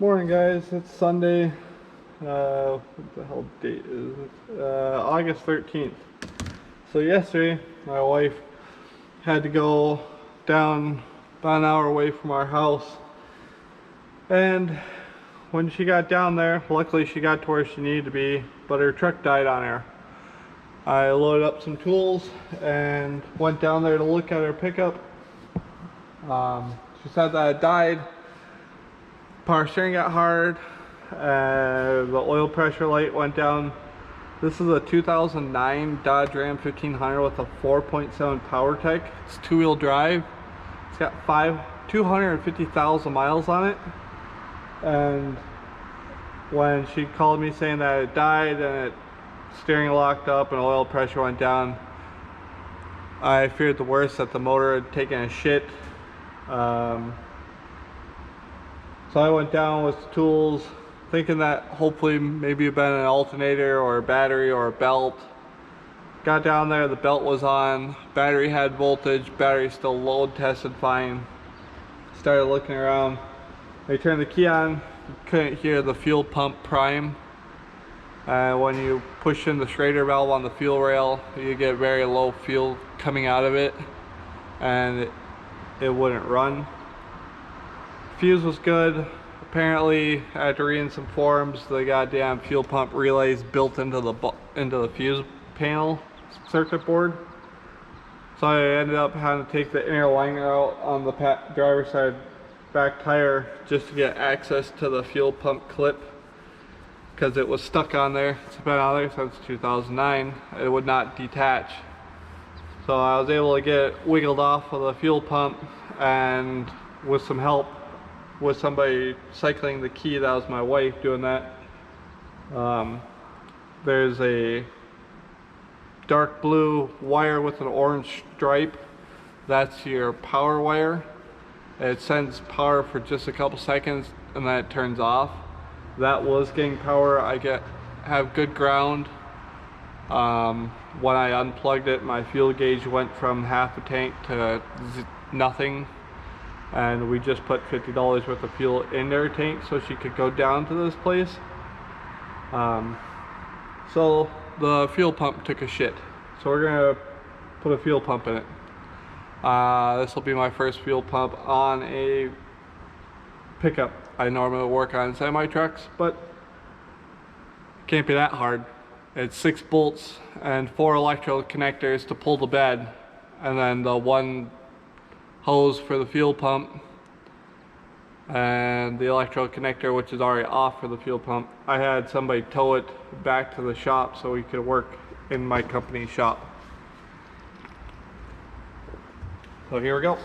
Morning, guys. It's Sunday. What the hell date is it? August 13th. So yesterday, my wife had to go down about an hour away from our house, and when she got down there, luckily she got to where she needed to be, but her truck died on her. I loaded up some tools and went down there to look at her pickup. She said that it died. Power steering got hard, the oil pressure light went down. This is a 2009 Dodge Ram 1500 with a 4.7 powertech. It's two-wheel drive. It's got 250,000 miles on it. And when she called me saying that it died and steering locked up and oil pressure went down, I feared the worst, that the motor had taken a shit. So I went down with the tools, thinking that hopefully maybe it'd been an alternator or a battery or a belt. Got down there, the belt was on, battery had voltage, battery still load tested fine. Started looking around. I turned the key on, you couldn't hear the fuel pump prime. When you push in the Schrader valve on the fuel rail, you get very low fuel coming out of it, and it wouldn't run. Fuse was good. Apparently, after reading some forums, the goddamn fuel pump relays built into the fuse panel circuit board. So I ended up having to take the inner liner out on the driver's side back tire just to get access to the fuel pump clip, because it was stuck on there. It's been on there since 2009. It would not detach. So I was able to get it wiggled off of the fuel pump, and with some help with somebody cycling the key, that was my wife doing that. There's a dark blue wire with an orange stripe. That's your power wire. It sends power for just a couple seconds and then it turns off. That was getting power. Have good ground. When I unplugged it, my fuel gauge went from half a tank to nothing. And we just put $50 worth of fuel in their tank so she could go down to this place. So the fuel pump took a shit. So we're gonna put a fuel pump in it. This will be my first fuel pump on a pickup. I normally work on semi-trucks, but it can't be that hard. It's 6 bolts and 4 electrode connectors to pull the bed, and then the one hose for the fuel pump, and the electrode connector, which is already off for the fuel pump. I had somebody tow it back to the shop so we could work in my company shop. So here we go.